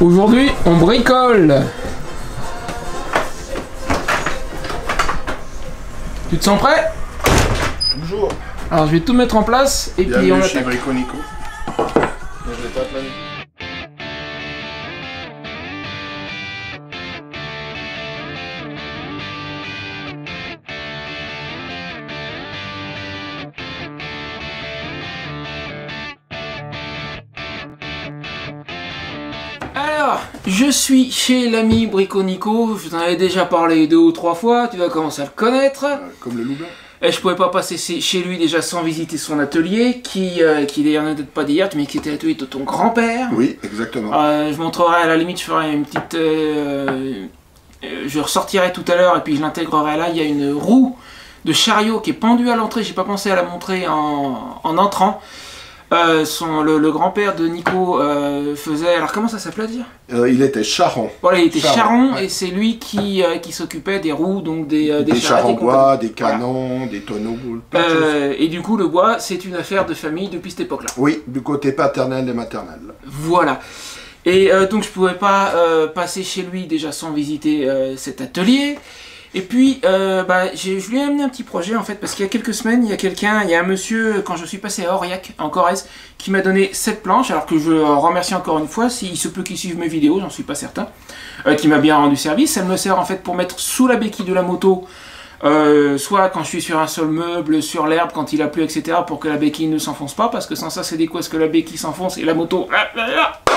Aujourd'hui, on bricole. Tu te sens prêt? Toujours. Alors je vais tout mettre en place et puis on attaque. Chez attaque. Brico Nico. Alors, je suis chez l'ami Brico Nico, je t'en avais déjà parlé 2 ou 3 fois, tu vas commencer à le connaître. Comme le loup blanc. Et je pouvais pas passer chez lui déjà sans visiter son atelier, qui d'ailleurs n'est pas d'hier, mais qui était l'atelier de ton grand-père. Oui, exactement. Je montrerai, à la limite, je ferai une petite... je ressortirai tout à l'heure et puis je l'intégrerai là. Il y a une roue de chariot qui est pendue à l'entrée, j'ai pas pensé à la montrer en entrant. Le grand-père de Nico faisait... Alors comment ça s'appelait dire? Il était charron. Voilà, il était charron ouais. Et c'est lui qui s'occupait des roues, donc des Des chars charrettes en et bois, compagnie. des canons, voilà. Des tonneaux, plein de choses. Et du coup, le bois, c'est une affaire de famille depuis cette époque-là. Oui, du côté paternel et maternel. Voilà. Et donc, je pouvais pas passer chez lui déjà sans visiter cet atelier. Et puis, je lui ai amené un petit projet en fait, parce qu'il y a quelques semaines, il y a un monsieur, quand je suis passé à Aurillac, en Corrèze, qui m'a donné cette planche, alors que je remercie encore une fois, s'il se peut qu'il suive mes vidéos, j'en suis pas certain, qui m'a bien rendu service. Elle me sert en fait pour mettre sous la béquille de la moto, soit quand je suis sur un sol meuble, sur l'herbe, quand il a plu, etc., pour que la béquille ne s'enfonce pas, parce que sans ça, c'est des coups que la béquille s'enfonce et la moto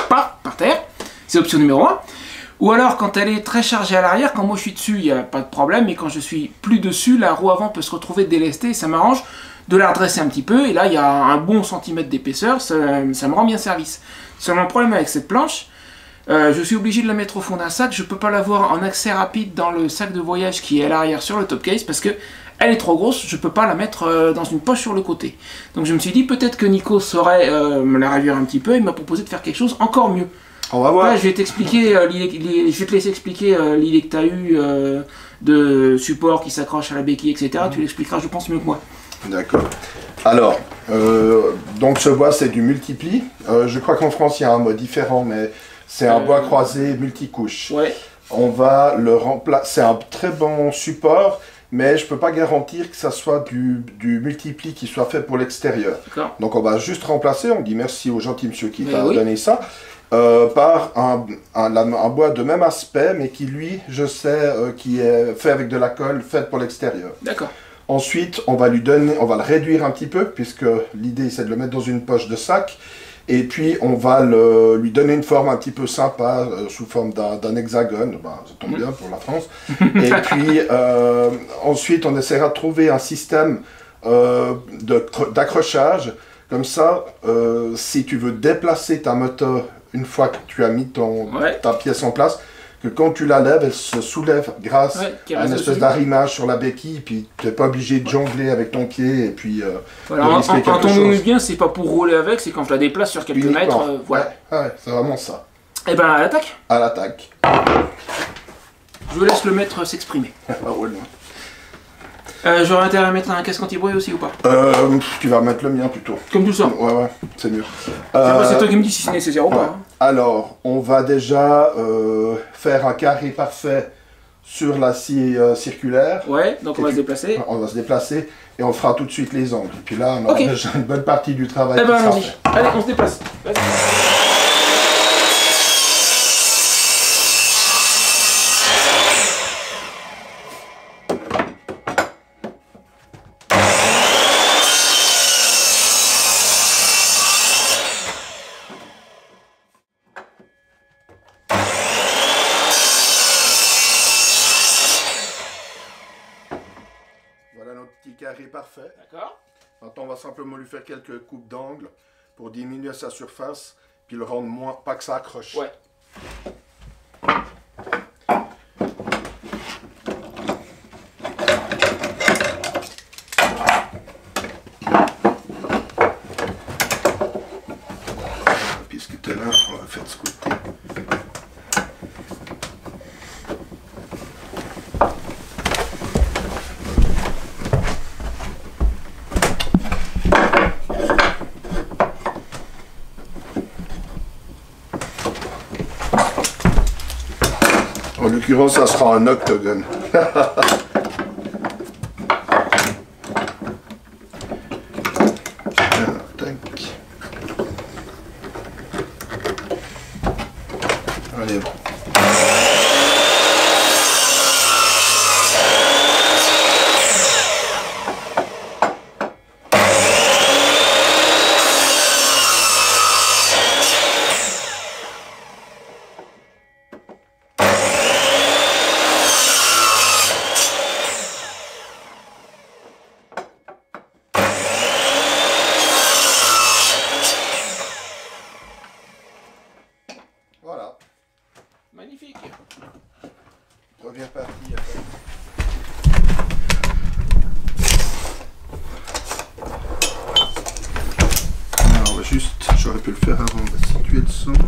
part par terre. C'est option numéro 1. Ou alors quand elle est très chargée à l'arrière, quand moi je suis dessus, il n'y a pas de problème, mais quand je suis plus dessus, la roue avant peut se retrouver délestée, et ça m'arrange de la redresser un petit peu, et là il y a un bon centimètre d'épaisseur, ça me rend bien service. Seulement le problème avec cette planche, je suis obligé de la mettre au fond d'un sac, je ne peux pas l'avoir en accès rapide dans le sac de voyage qui est à l'arrière sur le top case, parce que elle est trop grosse, je ne peux pas la mettre dans une poche sur le côté. Donc je me suis dit peut-être que Nico saurait me la réduire un petit peu, et m'a proposé de faire quelque chose encore mieux. On va voir. Là, je vais t'expliquer, je vais te laisser expliquer l'idée que tu as eue de support qui s'accroche à la béquille, etc. Tu l'expliqueras, je pense, mieux que moi. D'accord. Alors, donc ce bois, c'est du multipli. Je crois qu'en France, il y a un mot différent, mais c'est un bois croisé multicouche. Ouais. On va le remplacer. C'est un très bon support, mais je ne peux pas garantir que ça soit du multipli qui soit fait pour l'extérieur. Donc on va juste remplacer, on dit merci au gentil monsieur qui t'a donné ça. Par un bois de même aspect, mais qui lui, je sais, qui est fait avec de la colle faite pour l'extérieur. D'accord. Ensuite, on va le réduire un petit peu, puisque l'idée c'est de le mettre dans une poche de sac. Et puis on va lui donner une forme un petit peu sympa, sous forme d'un hexagone. Ben, ça tombe bien pour la France. Et puis ensuite, on essaiera de trouver un système d'accrochage. Comme ça, si tu veux déplacer ta moto une fois que tu as mis ta pièce en place, que quand tu la lèves, elle se soulève grâce à une espèce d'arrimage sur la béquille, puis tu n'es pas obligé de jongler avec ton pied et puis voilà, de risquer quelque chose. Entendons-nous bien, c'est pas pour rouler avec, c'est quand je la déplace sur quelques mètres. Voilà. Ouais, c'est vraiment ça. Et ben à l'attaque. À l'attaque. Je vous laisse le maître s'exprimer. J'aurais intérêt à mettre un casque anti-bruit aussi ou pas? Tu vas mettre le mien plutôt. Comme tout ça. Ouais, c'est mieux. C'est toi qui me dis si c'est nécessaire ou pas. Alors, on va déjà faire un carré parfait sur la scie circulaire. Ouais, donc on va se déplacer. On va se déplacer et on fera tout de suite les angles. Et puis là, on aura déjà une bonne partie du travail. Eh ben allons-y. Allez, on se déplace. Voilà notre petit carré parfait. D'accord. Maintenant, on va simplement lui faire quelques coupes d'angle pour diminuer sa surface, puis le rendre moins, pas que ça accroche. Ouais. Puisque tu es là, on va faire de ce côté. l'occurrence, ça sera un octogone. Allez, bon. Voilà. Magnifique. Reviens parti. Alors, on va juste, j'aurais pu le faire avant, on va situer le centre.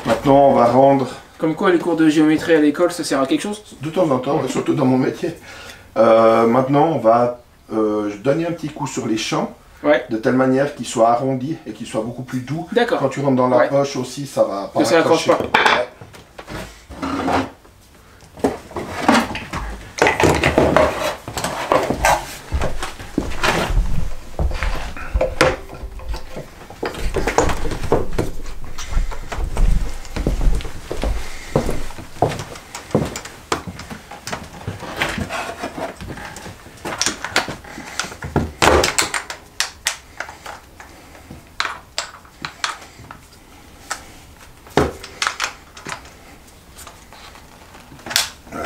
Maintenant, on va rendre... Comme quoi, les cours de géométrie à l'école, ça sert à quelque chose? De temps en temps, surtout dans mon métier. Maintenant, on va donner un petit coup sur les champs, de telle manière qu'ils soient arrondis et qu'ils soient beaucoup plus doux. D'accord. Quand tu rentres dans la poche aussi, ça va pas que ça accroche pas.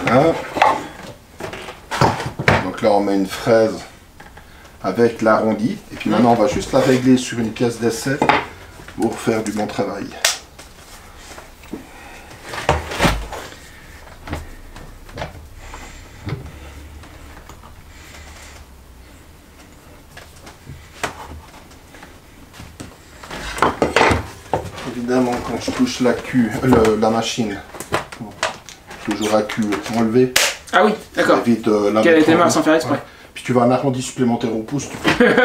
Voilà. Donc là on met une fraise avec l'arrondi et puis maintenant on va juste la régler sur une pièce d'essai pour faire du bon travail. Évidemment quand je touche la machine, toujours à cul enlevé. Ah oui, d'accord. Évite qu'elle était mince sans faire exprès. Ouais. Puis tu vas un arrondi supplémentaire au pouce. Tu peux...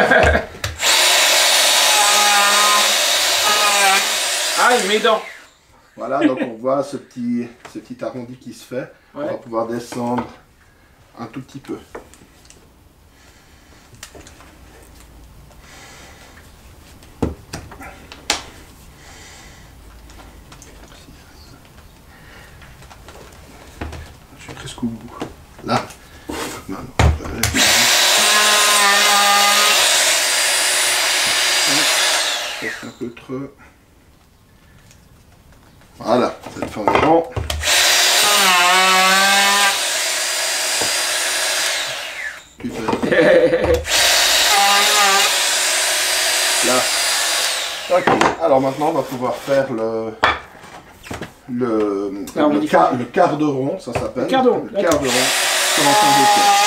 Aïe, mes dents. Voilà, donc on voit ce petit arrondi qui se fait. On va pouvoir descendre un tout petit peu. Je suis presque au bout. Là. Non, non. Un peu trop. Voilà, cette forme est bon. Là. Ok. Alors maintenant on va pouvoir faire le quart de rond, ça s'appelle. Le quart de rond. Le quart de rond sur l'ensemble des pièces.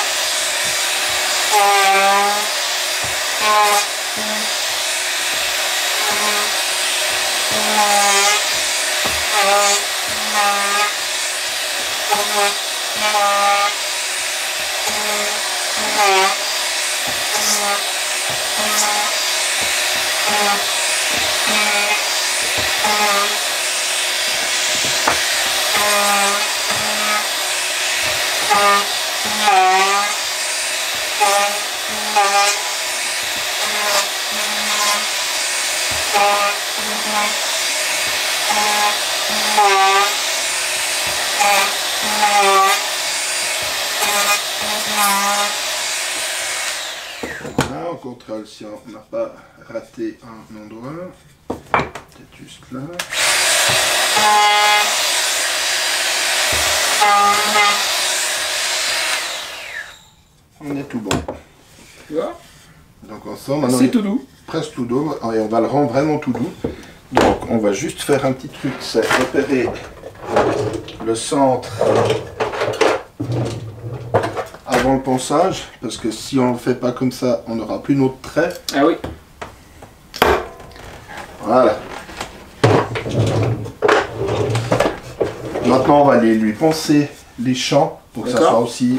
Voilà, au contrôle si on n'a pas raté un endroit. Peut-être juste là. On est tout bon. Tu vois? Donc on sort maintenant. C'est tout doux. Presque tout doux. Et on va le rendre vraiment tout doux. Donc on va juste faire un petit truc, c'est repérer le centre avant le ponçage, parce que si on ne le fait pas comme ça, on n'aura plus notre trait. Ah oui. Voilà. Maintenant, on va aller lui poncer les champs pour que ça soit aussi...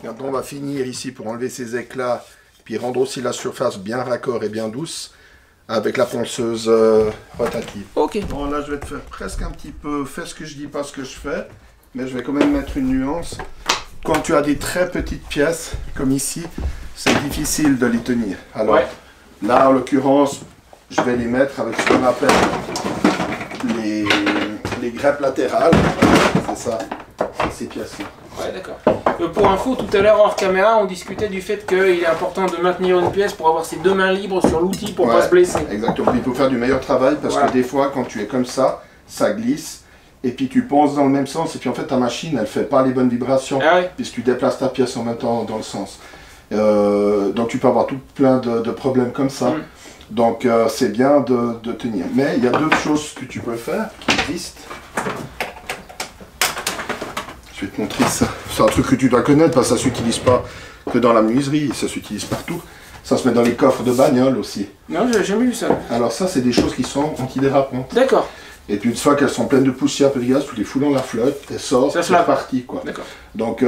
Maintenant, on va finir ici pour enlever ces éclats, puis rendre aussi la surface bien raccord et bien douce avec la ponceuse rotative. Ok. Bon, là, je vais te faire presque un petit peu, fais ce que je dis, pas ce que je fais, mais je vais quand même mettre une nuance. Quand tu as des très petites pièces, comme ici, c'est difficile de les tenir. Alors, là, en l'occurrence, je vais les mettre avec ce qu'on appelle les greppes latérales. C'est ça, ces pièces-là. Ouais, d'accord. Pour info, tout à l'heure hors caméra, on discutait du fait qu'il est important de maintenir une pièce pour avoir ses deux mains libres sur l'outil pour pas se blesser. Exactement, il faut faire du meilleur travail parce que des fois, quand tu es comme ça glisse et puis tu ponces dans le même sens et puis en fait ta machine elle fait pas les bonnes vibrations puisque tu déplaces ta pièce en même temps dans le sens. Donc tu peux avoir tout plein de problèmes comme ça. Donc c'est bien de tenir. Mais il y a deux choses que tu peux faire qui existent. Je vais te montrer ça. C'est un truc que tu dois connaître parce que ça ne s'utilise pas que dans la menuiserie, ça s'utilise partout. Ça se met dans les coffres de bagnole aussi. Non, j'ai jamais vu ça. Alors ça, c'est des choses qui sont antidérapantes. D'accord. Et puis une fois qu'elles sont pleines de poussière, peu de gaz, tu les fous dans la flotte, elles sortent, c'est parti quoi. D'accord. Donc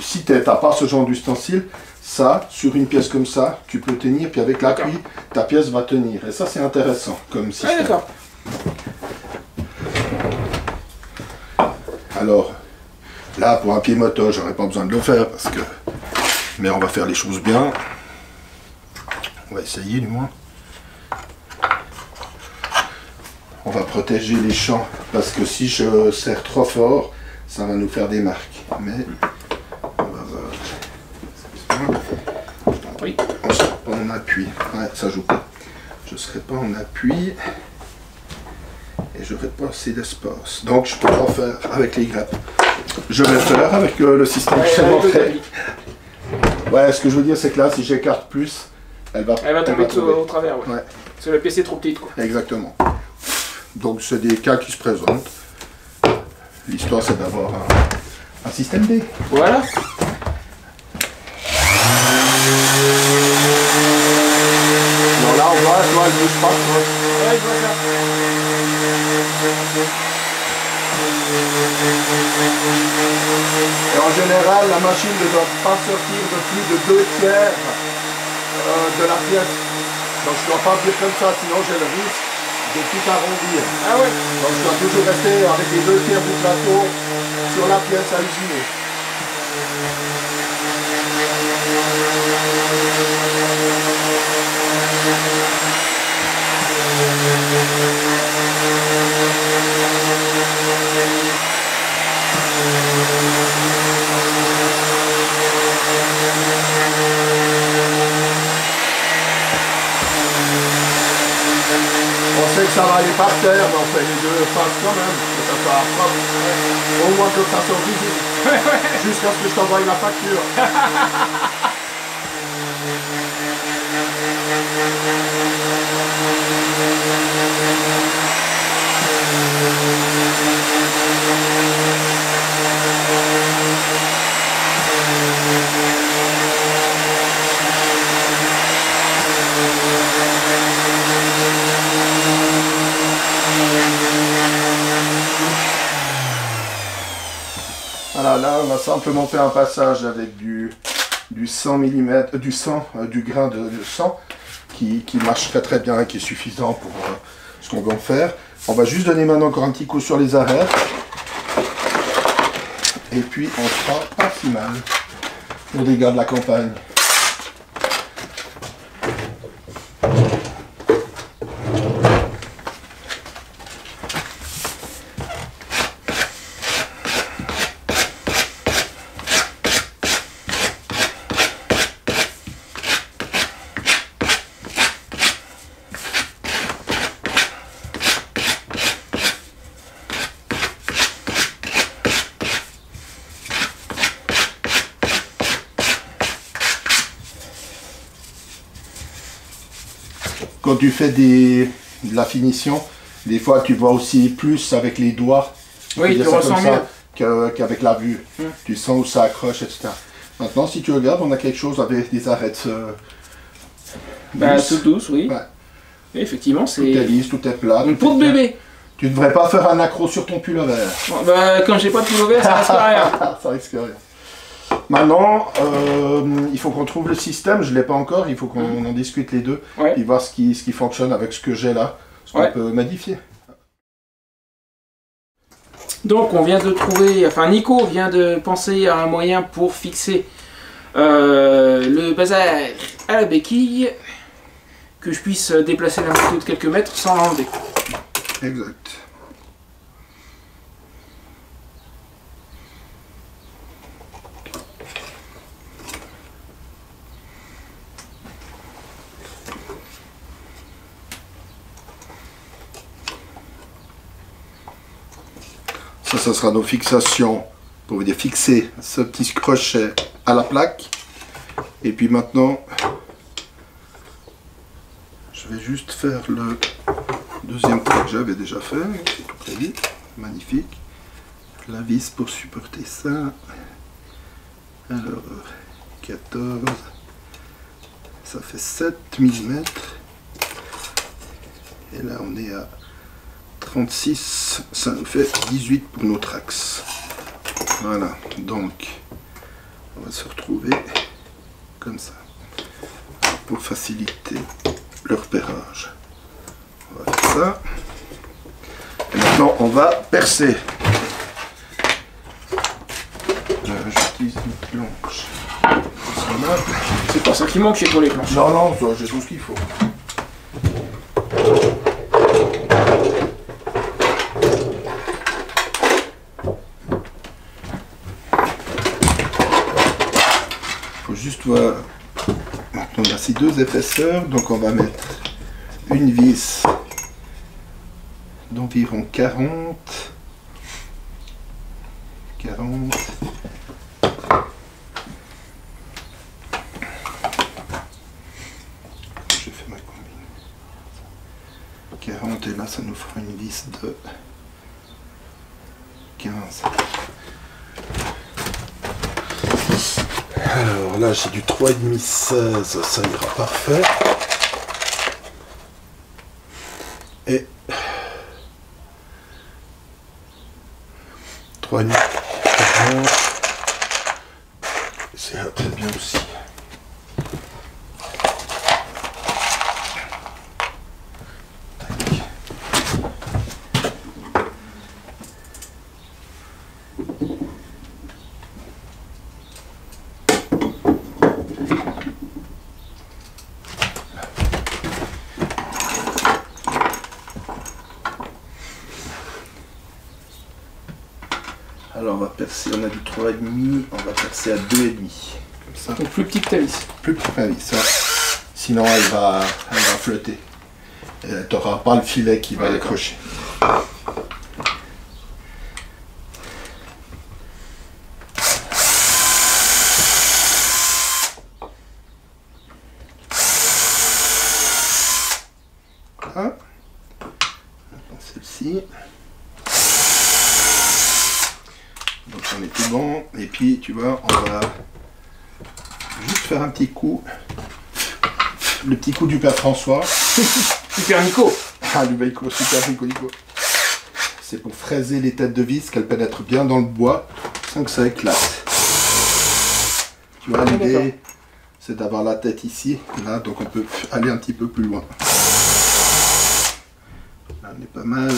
si tu n'as pas ce genre d'ustensile, ça, sur une pièce comme ça, tu peux tenir, puis avec l'appui, ta pièce va tenir. Et ça, c'est intéressant comme système. Ah, d'accord. Alors, là, pour un pied moto, j'aurais pas besoin de le faire, parce que... Mais on va faire les choses bien. On va essayer, du moins. On va protéger les champs, parce que si je serre trop fort, ça va nous faire des marques. Mais, on va voir... Oui. On ne sera pas en appui. Ouais, ça joue pas. Je ne serai pas en appui. Et je n'aurai pas assez d'espace. Donc, je peux pas faire avec les greppes. Je vais faire avec le système que j'ai montré. Ouais, ce que je veux dire, c'est que là, si j'écarte plus, elle va tomber au travers. Ouais. Parce que la pièce est trop petite, quoi. Exactement. Donc, c'est des cas qui se présentent. L'histoire, c'est d'avoir un système D. Voilà. Non, là, on voit, toi, elle bouge pas. Ouais, je vois ça. Et en général, la machine ne doit pas sortir de plus de 2/3 de la pièce. Donc je ne dois pas dire comme ça, sinon j'ai le risque de tout arrondir. Ah ouais. Donc je dois toujours rester avec les 2/3 du plateau sur la pièce à usiner. On sait que ça va aller par terre, mais on fait les deux faces quand même, que ça soit propre. Au moins que ça soit visible. Jusqu'à ce que je t'envoie la facture. Voilà, là on va simplement faire un passage avec du 100 mm, du grain de sang qui marche très très bien et qui est suffisant pour ce qu'on veut en faire. On va juste donner maintenant encore un petit coup sur les arêtes. Et puis on sera pas si mal pour des gars de la campagne. Quand tu fais de la finition, des fois tu vois aussi plus avec les doigts. Oui, tu ressens mieux qu'avec la vue. Tu sens où ça accroche, etc. Maintenant, si tu regardes, on a quelque chose avec des arêtes tout douce, oui. Ouais. Et effectivement, c'est... Tout est lisse, tout est plat. Une peau de bébé. Tu ne devrais pas faire un accro sur ton pullover. Bon, quand j'ai pas de pullover, ça risque rien. Ça risque rien. Maintenant, il faut qu'on trouve le système, je ne l'ai pas encore, il faut qu'on en discute les deux, et voir ce qui fonctionne avec ce que j'ai là, ce qu'on peut modifier. Donc on vient de trouver, enfin Nico vient de penser à un moyen pour fixer le bazar à la béquille, que je puisse déplacer la moto de quelques mètres sans l'enlever. Exact. Ça sera nos fixations pour vous dire fixer ce petit crochet à la plaque. Et puis maintenant, je vais juste faire le deuxième trait que j'avais déjà fait. C'est tout très vite, magnifique. La vis pour supporter ça. Alors, 14, ça fait 7 mm. Et là, on est à 36, ça nous fait 18 pour notre axe. Voilà, donc on va se retrouver comme ça pour faciliter le repérage. On va faire ça. Et maintenant on va percer. J'utilise une planche. C'est pas ça qui manque chez toi les planches. Non, non, j'ai tout ce qu'il faut. Juste voir, maintenant on a ces deux épaisseurs, donc on va mettre une vis d'environ 40. J'ai fait ma combine. 40 et là ça nous fera une vis de 15. Alors là j'ai du 3,5 16, ça ira parfait. Et 3,5 40, c'est très bien aussi. Alors on va percer, on a du 3,5, on va percer à 2,5. Comme ça. Donc plus petite ta vis. Plus petite ta vis, ça. Sinon elle va flotter. Et tu n'auras pas le filet qui va décrocher. Voilà. Celle-ci. Donc on est tout bon, et puis tu vois, on va juste faire un petit coup, le petit coup du père François. Super Nico. Ah, du Nico, super Nico. C'est pour fraiser les têtes de vis, qu'elles pénètrent bien dans le bois, sans que ça éclate. Tu vois, l'idée, c'est d'avoir la tête ici, là, donc on peut aller un petit peu plus loin. Là, On est pas mal.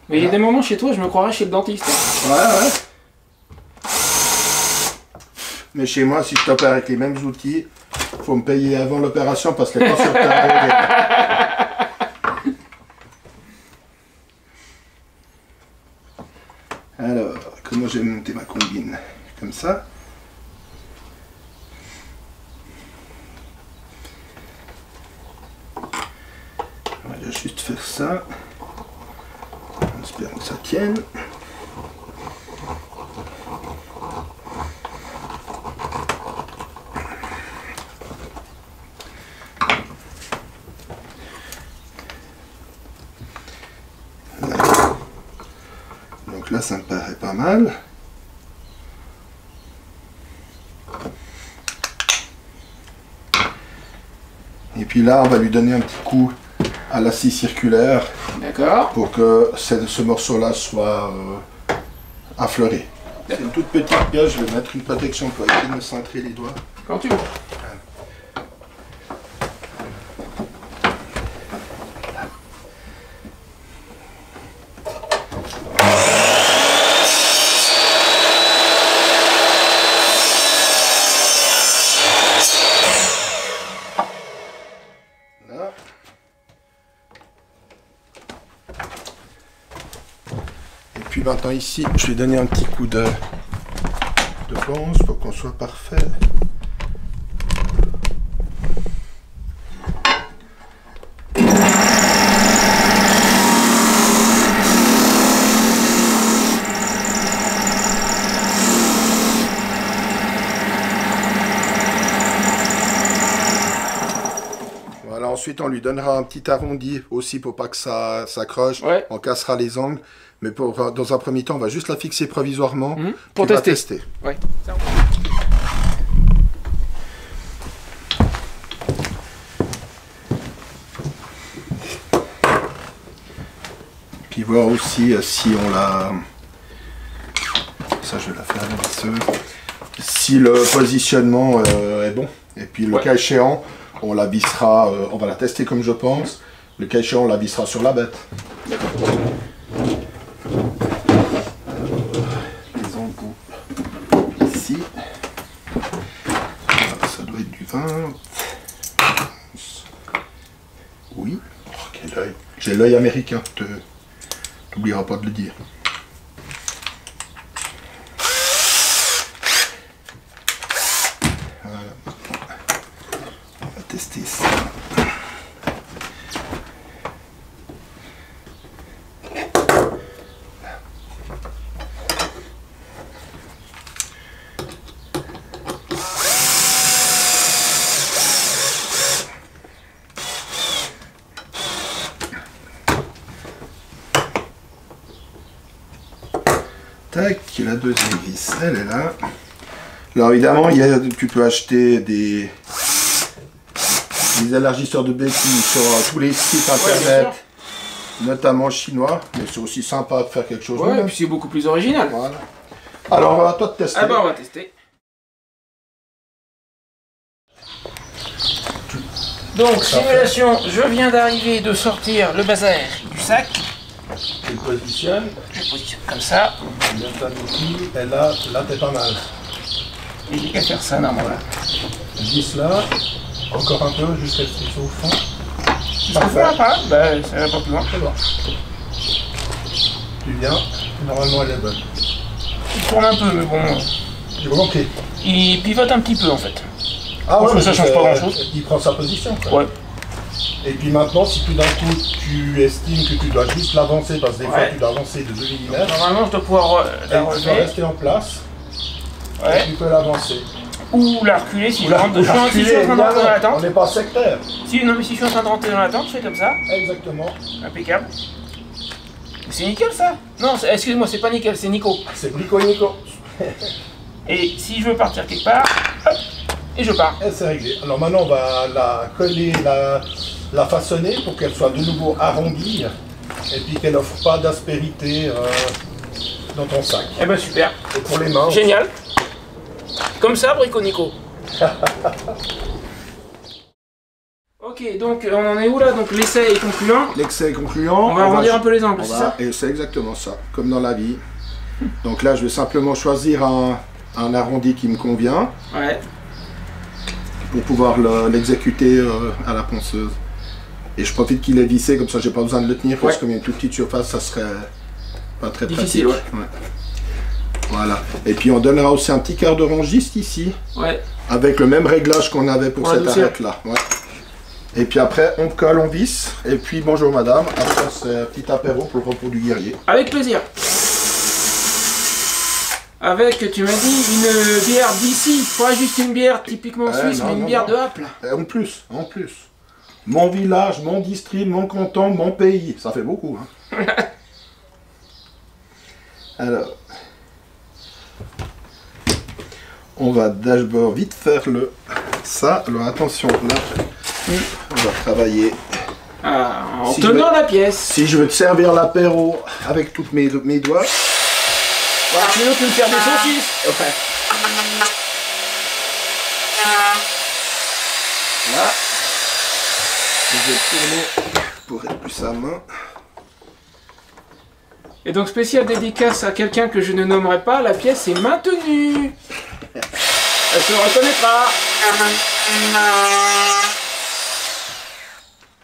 Mais il y a des moments chez toi, je me croirais chez le dentiste. Ouais. Mais chez moi, si je t'opère avec les mêmes outils, faut me payer avant l'opération parce que les pas sur ta Alors, comment j'ai monté ma combine? Comme ça. On va juste faire ça. En espérant que ça tienne. Donc là, ça me paraît pas mal. Et puis là, on va lui donner un petit coup à la scie circulaire. D'accord. Pour que ce morceau-là soit affleuré. C'est une toute petite pièce, je vais mettre une protection pour éviter de me cintrer les doigts. Quand tu veux. Puis maintenant ici, je vais donner un petit coup de ponce pour qu'on soit parfait. Voilà, ensuite on lui donnera un petit arrondi aussi pour pas que ça s'accroche. Ouais. On cassera les angles. Mais dans un premier temps, on va juste la fixer provisoirement pour tester. Ouais. Puis voir aussi si on la... Ça, je vais la faire à la visseuse. Si le positionnement est bon. Et puis le cas échéant, on la vissera, on va la tester comme je pense. Le cas échéant, on la vissera sur la bête. D'accord. Les embouts ici. Ça doit être du 20. Oui. Oh, quel œil. J'ai l'œil américain, tu n'oublieras pas de le dire. Voilà. On va tester ça. Tac, la deuxième vis, elle est là. Alors évidemment, tu peux acheter des élargisseurs de béquilles sur tous les sites internet, notamment chinois, mais c'est aussi sympa de faire quelque chose. Ouais, et puis c'est beaucoup plus original. Voilà. Alors, à toi de tester. Ah bah on va tester. Donc, simulation, je viens d'arriver de sortir le bazar du sac. Tu le positionnes. Je le positionne comme ça. Bien ta béquille, et là t'es pas mal. Et j'ai qu'à faire ça normalement. Visse là, encore un peu jusqu'à ce qu'il soit au fond. Ça va pas, bah ça va pas plus loin. C'est bon. Tu viens, normalement elle est bonne. Il tourne un peu, mais bon. J'ai compris. Il pivote un petit peu en fait. Ah ouais, ça change pas grand chose. Il prend sa position. Quoi. Ouais. Et puis maintenant, si tout d'un coup tu estimes que tu dois juste l'avancer, parce que des fois tu dois avancer de 2 mm. Normalement, je dois pouvoir la relever. Tu dois rester en place. Ouais. Et tu peux l'avancer. Ou la reculer si je rentre si je suis en train de rentrer dans la tente. On n'est pas sectaire. Non, mais si je suis en train de rentrer dans la tente, je fais comme ça. Exactement. Impeccable. C'est nickel ça? Non, excuse-moi, c'est pas nickel, c'est Nico. C'est Nico. Et si je veux partir quelque part, hop, et je pars. Et c'est réglé. Alors maintenant, on va la coller, la façonner pour qu'elle soit de nouveau arrondie et puis qu'elle n'offre pas d'aspérité dans ton sac. Eh ben super. Et pour les mains. Génial. Comme ça, Brico Nico. Ok, donc on en est où là? Donc l'essai est concluant. L'essai est concluant. On va arrondir un peu les angles, c'est ça? Et c'est exactement ça, comme dans la vie. Donc là, je vais simplement choisir un arrondi qui me convient. Ouais. Pour pouvoir l'exécuter à la ponceuse. Et je profite qu'il est vissé, comme ça j'ai pas besoin de le tenir, parce que comme il y a une toute petite surface, ça serait pas très difficile, pratique. Ouais. Voilà. Et puis on donnera aussi un petit quart de rond juste ici. Ouais. Avec le même réglage qu'on avait pour cette arête là. Ouais. Et puis après on colle, on visse. Et puis bonjour madame. Après c'est un petit apéro pour le repos du guerrier. Avec plaisir. Avec, tu m'as dit, une bière d'ici, pas juste une bière typiquement suisse, mais une bière de Haple. En plus. Mon village, mon district, mon canton, mon pays. Ça fait beaucoup. Hein. Alors, on va d'abord vite faire ça. Alors attention, là, on va travailler. Ah, en tenant la pièce. Si je veux te servir l'apéro avec toutes mes doigts. Voilà, sinon tu me sers des saucisses. Ouais. Là, je vais tourner pour être plus à main. Et donc spécial dédicace à quelqu'un que je ne nommerai pas, la pièce est maintenue. Elle se reconnaîtra.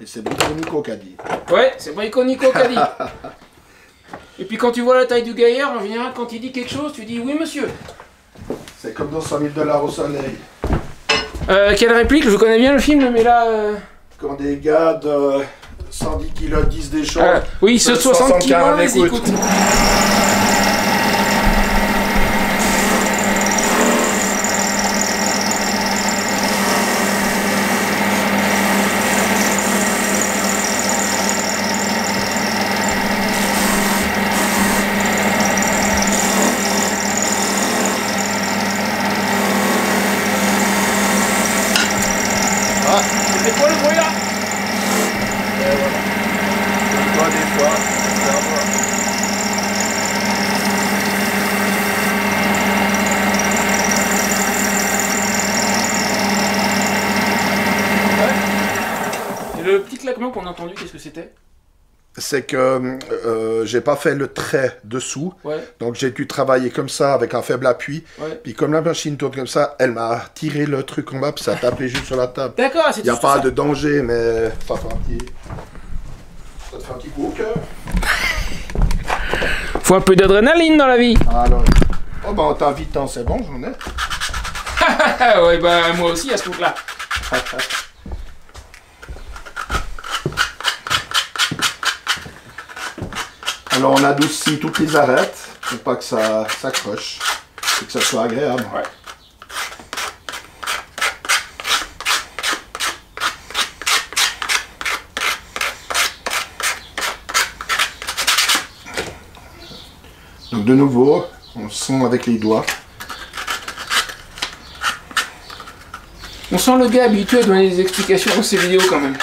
Et c'est Briconico qu'a dit. Ouais, c'est Briconico qu'a dit. Et puis quand tu vois la taille du gaillard, en général, quand il dit quelque chose, tu dis oui monsieur. C'est comme dans 100 000 $ au soleil. Quelle réplique? Je connais bien le film, mais là... Quand des gars de 110 kg disent des choses... oui, ceux de 60 kg, les écoute. C'est quoi le bruit là? Et voilà. Comme toi des fois, Et le petit claquement qu'on a entendu, qu'est-ce que c'était? c'est que j'ai pas fait le trait dessous, donc j'ai dû travailler comme ça avec un faible appui, puis comme la machine tourne comme ça, elle m'a tiré le truc en bas, puis ça a tapé juste sur la table. D'accord, c'est il n'y a pas de danger, mais ça fait ça te fait un petit coup au cœur. Faut un peu d'adrénaline dans la vie. Alors, oh bah en t'invitant, c'est bon, j'en ai. Ouais, bah moi aussi à ce truc-là. Alors on adoucit toutes les arêtes pour pas que ça s'accroche et que ça soit agréable. Ouais. Donc de nouveau, on sent avec les doigts. On sent le gars habitué à donner des explications dans ses vidéos quand même.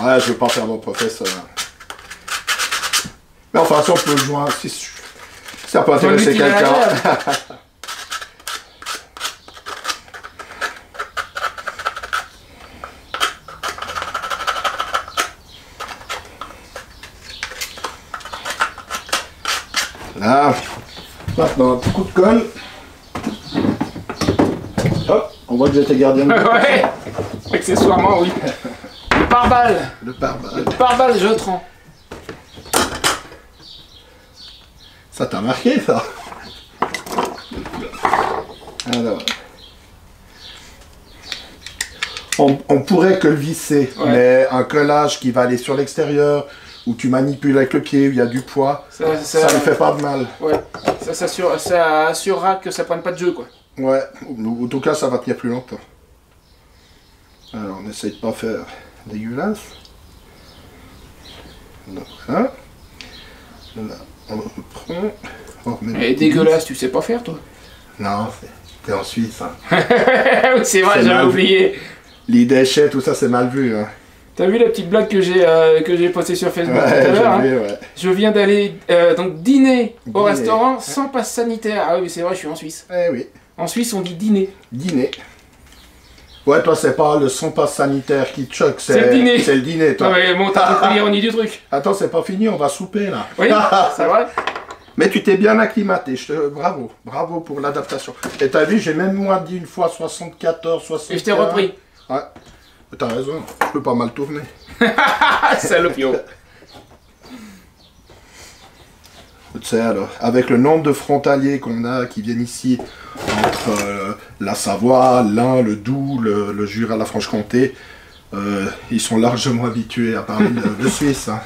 Ouais, je veux pas faire mon professeur. Mais enfin, si on peut le joindre, si ça peut intéresser quelqu'un. Là, maintenant un petit coup de colle. Hop, on voit que j'étais gardien de but. Ouais, accessoirement oui. Le pare-balles. Le pare-balles. Le pare-balles Jotran. Ça t'a marqué ça? Alors. On pourrait que le visser, mais un collage qui va aller sur l'extérieur, où tu manipules avec le pied, où il y a du poids, ça ne fait pas de mal. Ouais, ça assurera que ça prenne pas de jeu quoi. Ouais, en tout cas ça va tenir plus longtemps. Alors on essaye de pas faire dégueulasse. Voilà. Là, on reprend. Et dégueulasse, tu sais pas faire toi? Non, t'es en Suisse. Hein. C'est vrai, j'avais oublié. Les déchets, tout ça c'est mal vu. Hein. T'as vu la petite blague que j'ai postée sur Facebook tout à l'heure, hein? Je viens d'aller donc dîner au restaurant sans passe sanitaire. Ah oui, c'est vrai, je suis en Suisse. Eh oui. En Suisse, on dit dîner. Dîner. Ouais, toi, c'est pas le son passe sanitaire qui te choque, c'est le dîner. C'est le dîner, toi. Ah mais bon, t'as compris l'ironie du truc. Attends, c'est pas fini, on va souper, là. Oui, c'est vrai. Mais tu t'es bien acclimaté, bravo. Bravo pour l'adaptation. Et t'as vu, j'ai même moins dit une fois 74, 75. Et je t'ai repris. Ouais. T'as raison, je peux pas mal tourner. Salopio. Tu sais, alors, avec le nombre de frontaliers qu'on a qui viennent ici, entre la Savoie, l'Ain, le Doubs, le Jura, la Franche-Comté, ils sont largement habitués à parler de Suisse. Hein.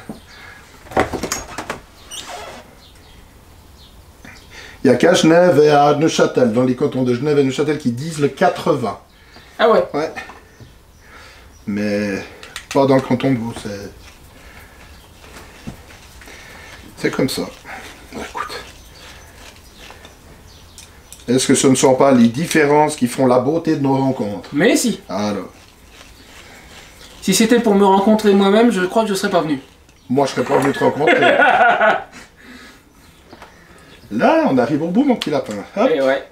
Il n'y a qu'à Genève et à Neuchâtel, dans les cantons de Genève et Neuchâtel, qui disent le 80. Ah ouais? Ouais. Mais pas dans le canton de Vaud, c'est comme ça. Écoute. Est-ce que ce ne sont pas les différences qui font la beauté de nos rencontres? Mais si. Alors. Si c'était pour me rencontrer moi-même, je crois que je ne serais pas venu. Moi, je serais pas venu te rencontrer. Là, on arrive au bout, mon petit lapin. Hop. Et ouais.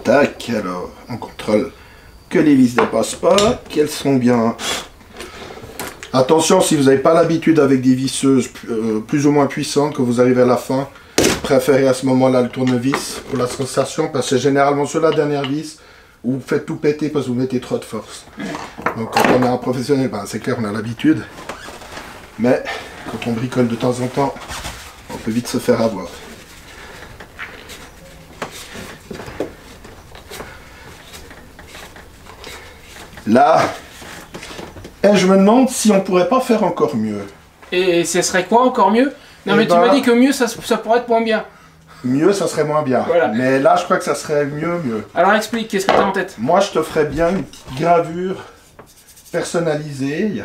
Tac, alors, on contrôle que les vis ne dépassent pas, qu'elles sont bien. Attention, si vous n'avez pas l'habitude avec des visseuses plus ou moins puissantes, que vous arrivez à la fin, préférez à ce moment-là le tournevis pour la sensation, parce que généralement sur la dernière vis, vous faites tout péter parce que vous mettez trop de force. Donc quand on est un professionnel, ben, c'est clair, on a l'habitude, mais quand on bricole de temps en temps, on peut vite se faire avoir. Là, et je me demande si on pourrait pas faire encore mieux. Et ce serait quoi encore mieux? Non, mais tu m'as dit que mieux, ça pourrait être moins bien. Mieux, ça serait moins bien. Voilà. Mais là, je crois que ça serait mieux. Alors explique, qu'est-ce que tu as en tête? Moi, je te ferais bien une petite gravure personnalisée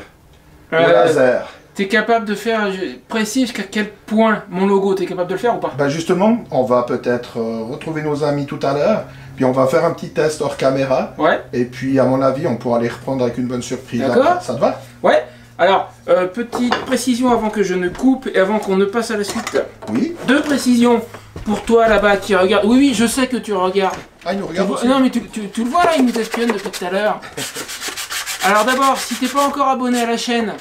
au laser. T'es capable de faire précis jusqu'à quel point mon logo, t'es capable de le faire ou pas? Ben justement, on va peut-être retrouver nos amis tout à l'heure, puis on va faire un petit test hors caméra. Ouais. Et puis, à mon avis, on pourra les reprendre avec une bonne surprise. D'accord. Ça te va? Ouais. Alors, petite précision avant que je ne coupe et avant qu'on ne passe à la suite. Oui. 2 précisions pour toi là-bas qui regarde. Oui, oui, je sais que tu regardes. Ah, il nous regarde aussi. Non, mais tu le vois là, il nous espionne depuis tout à l'heure. Alors d'abord, si t'es pas encore abonné à la chaîne,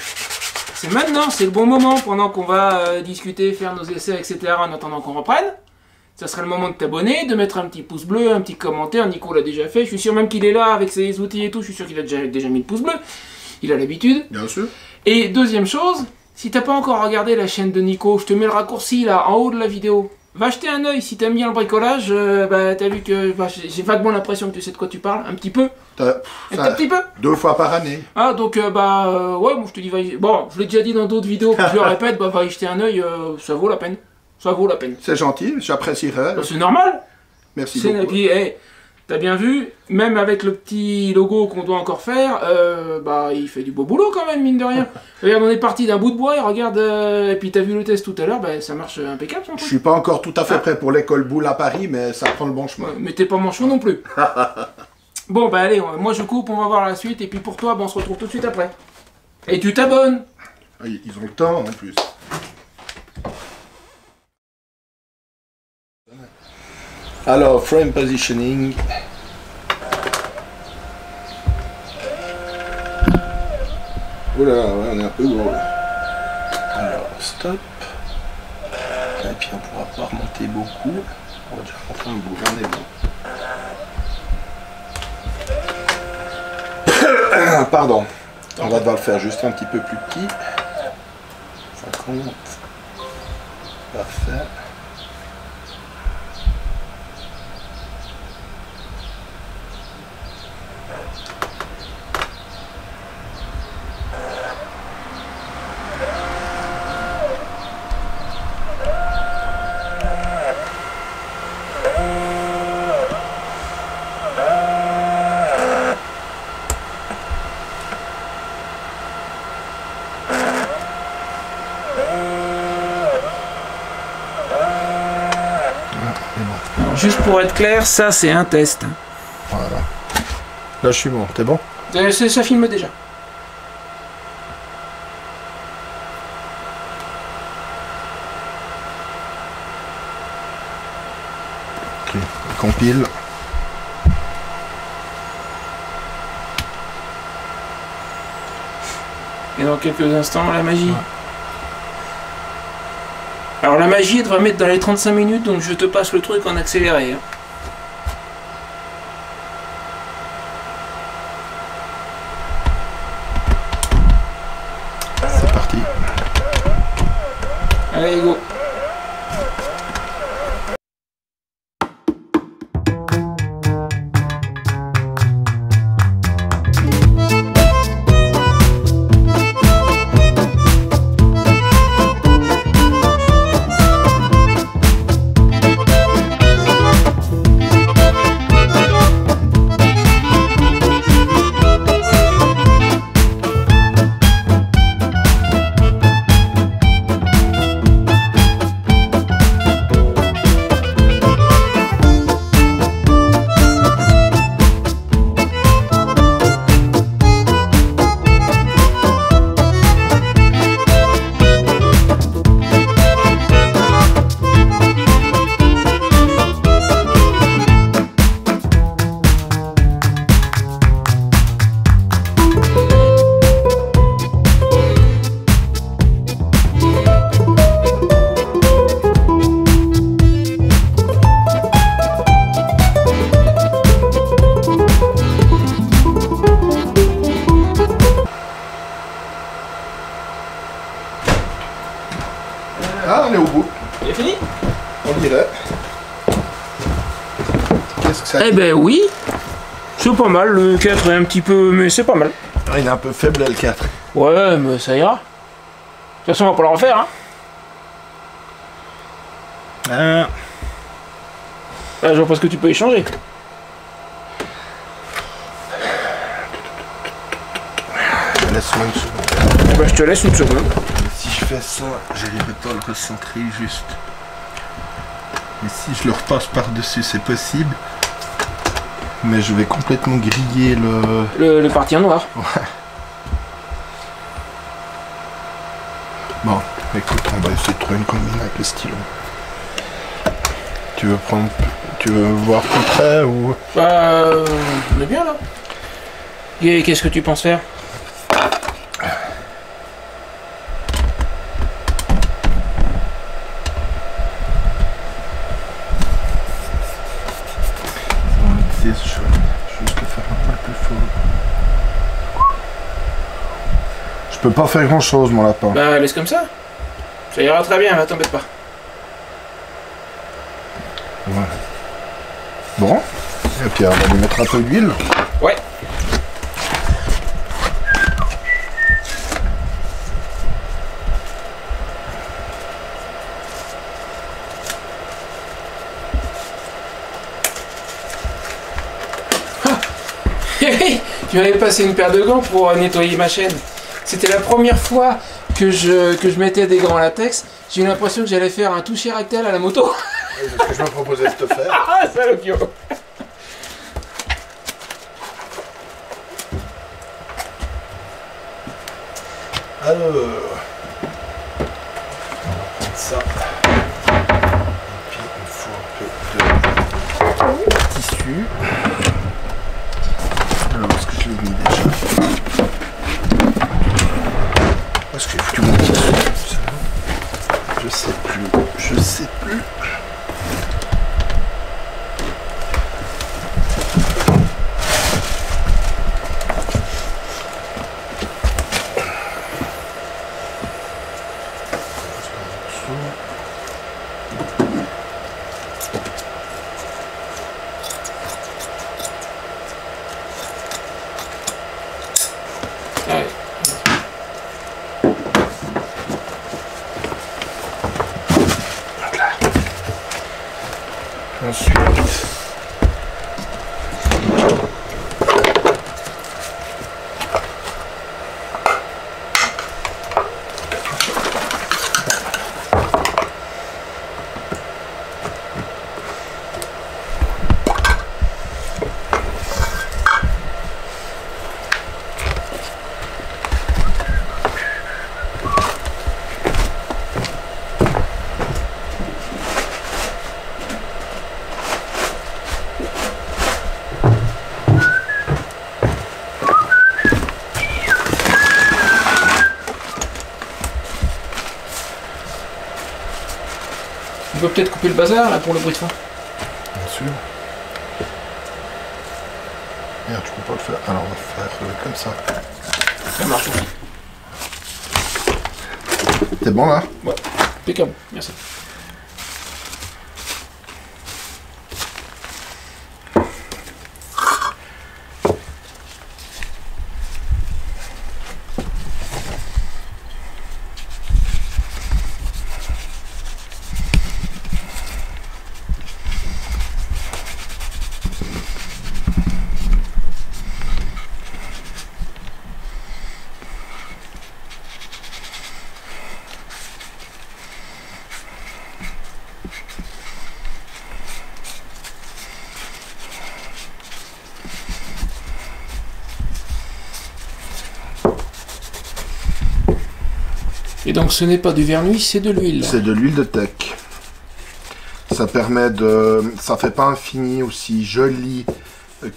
c'est maintenant, c'est le bon moment pendant qu'on va discuter, faire nos essais, etc. en attendant qu'on reprenne. Ça serait le moment de t'abonner, de mettre un petit pouce bleu, un petit commentaire. Nico l'a déjà fait, je suis sûr même qu'il est là avec ses outils et tout, je suis sûr qu'il a déjà mis le pouce bleu. Il a l'habitude. Bien sûr. Et deuxième chose, si t'as pas encore regardé la chaîne de Nico, je te mets le raccourci là, en haut de la vidéo. Va jeter un oeil si t'aimes bien le bricolage, t'as vu que j'ai vaguement l'impression que tu sais de quoi tu parles, un petit peu. Un petit peu. 2 fois par année. Ah donc ouais, moi je te dis, bon, je l'ai déjà dit dans d'autres vidéos, je le répète, va y jeter un oeil, ça vaut la peine. Ça vaut la peine. C'est gentil, j'apprécierais. C'est normal. Merci beaucoup. Et puis, t'as bien vu, même avec le petit logo qu'on doit encore faire, il fait du beau boulot quand même, mine de rien. Regarde, on est parti d'un bout de bois, et regarde, et puis t'as vu le test tout à l'heure, ça marche impeccable son truc. Je suis pas encore tout à fait prêt pour l'école boule à Paris, mais ça prend le bon chemin. Mais t'es pas manchot non plus. Bon, allez, moi je coupe, on va voir la suite, et puis pour toi, on se retrouve tout de suite après. Et tu t'abonnes. Ah, ils ont le temps en plus. Alors, frame positioning. Oh là là, ouais, on est un peu gros là. Alors, stop. Et puis on pourra pas remonter beaucoup. On va déjà rentrer un bout, on est bon. Pardon. On va devoir le faire juste un petit peu plus petit. 50. Parfait. Juste pour être clair, ça c'est un test. Voilà. Là je suis bon, t'es bon? Ça filme déjà. Ok, il compile. Et dans quelques instants, la magie. Ouais. Alors la magie, elle devrait mettre dans les 35 minutes, donc je te passe le truc en accéléré. Hein. C'est parti. Allez, go. Ah, on est au bout. Il est fini? On dirait. Qu'est-ce que ça? Eh ben oui. C'est pas mal, le 4 est un petit peu... mais c'est pas mal. Il est un peu faible le 4. Ouais, mais ça ira. De toute façon, on va pas le refaire, hein. Là, je vois pas ce que tu peux échanger. Laisse-moi une seconde. Bah, je te laisse une seconde. Si je fais ça, j'arriverai pas à le recentrer juste. Et si je le repasse par-dessus, c'est possible. Mais je vais complètement griller le parti en noir. Ouais. Bon, écoute, on va essayer de trouver une combinaison avec le stylo. Tu veux voir plus près ou... Bah, on est bien là. Et qu'est-ce que tu penses faire? Juste le faire un peu plus fort. Je peux pas faire grand chose, mon lapin. Bah, laisse comme ça. Ça ira très bien, t'embête pas. Ouais. Bon. Et puis on va lui mettre un peu d'huile. Ouais. Tu m'avais passé une paire de gants pour nettoyer ma chaîne. C'était la première fois que je mettais des gants en latex. J'ai eu l'impression que j'allais faire un toucher rectal à la moto. C'est ce que je me proposais de te faire. Ah, salopio. Alors, on va prendre ça. Et puis il faut un peu de tissu. Alors, est-ce que je l'ai mis déjà? Est-ce que j'ai foutu mon tissu? Je sais plus. Je sais plus. Ensuite, peux peut-être couper le bazar là pour le bruit de fond. Bien sûr. Merde, tu peux pas le faire. Alors on va faire comme ça. Ça marche aussi. T'es bon là? Ouais, impeccable, merci. Et donc ce n'est pas du vernis, c'est de l'huile. C'est de l'huile de teck. Ça permet de... Ça fait pas un fini aussi joli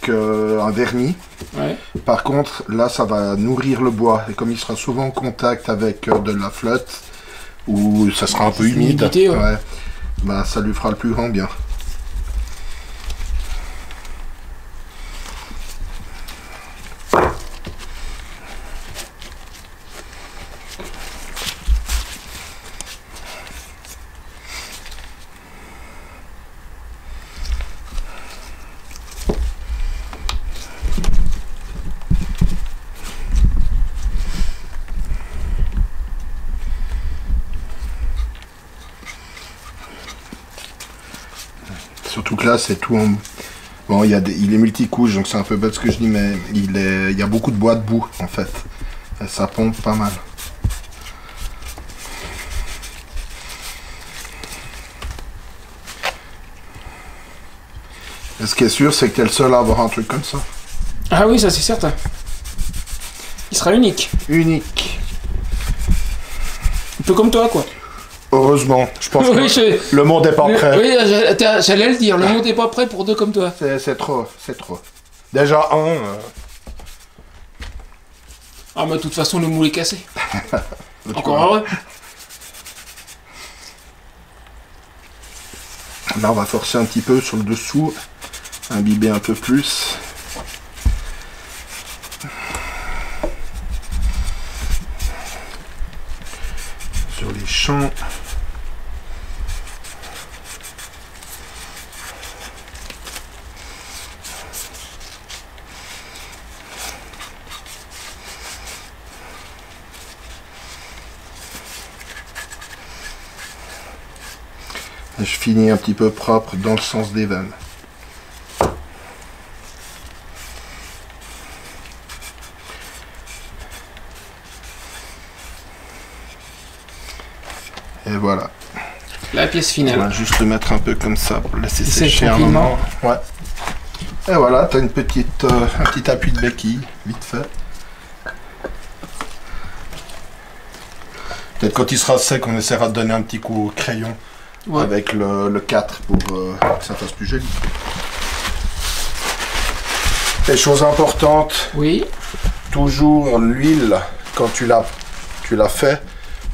qu'un vernis. Ouais. Par contre, là, ça va nourrir le bois. Et comme il sera souvent en contact avec de la flotte, ou ça sera un peu humide, ouais, bah, ça lui fera le plus grand bien. Surtout que là, c'est tout en... Bon, il est multicouche, donc c'est un peu bête ce que je dis, mais il y a beaucoup de bois debout, en fait. Et ça pompe pas mal. Et ce qui est sûr, c'est que t'es le seul à avoir un truc comme ça. Ah oui, ça c'est certain. Il sera unique. Unique. Un peu comme toi, quoi. Heureusement, je pense Oui, que le monde n'est pas prêt. Oui, j'allais le dire, le monde n'est pas prêt pour deux comme toi. C'est trop, c'est trop. Déjà un... Ah, mais de toute façon, le moule est cassé. Encore heureux. Là, on va forcer un petit peu sur le dessous, imbiber un peu plus. Sur les champs. Et je finis un petit peu propre dans le sens des veines. Et voilà. La pièce finale. On va juste le mettre un peu comme ça pour laisser sécher un moment. Ouais. Et voilà, tu as un petit appui de béquille, vite fait. Peut-être quand il sera sec, on essaiera de donner un petit coup au crayon avec le 4 pour que ça fasse plus joli. Et chose importante, oui. Toujours l'huile, quand tu l'as fait,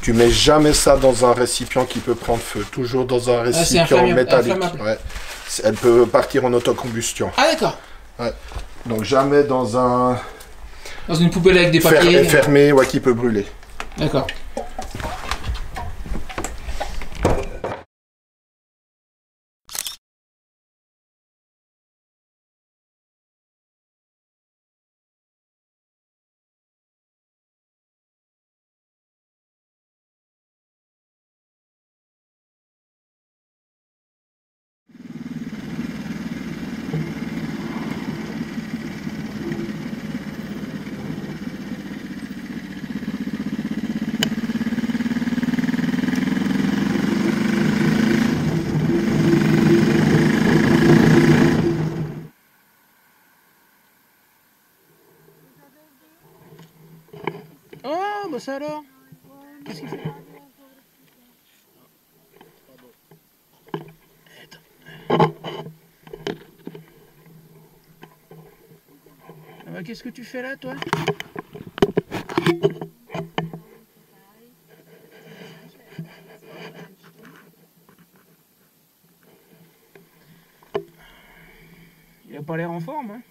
tu mets jamais ça dans un récipient qui peut prendre feu. Toujours dans un récipient métallique. Ouais. Elle peut partir en autocombustion. Ah d'accord. Ouais. Donc jamais dans un... Dans une poubelle avec des papiers. Fermé, ouais, qui peut brûler. D'accord. Oh, bah ça alors. Qu'est-ce qu'il fait? Ah bah, qu'est-ce que tu fais là, toi? Il a pas l'air en forme, hein.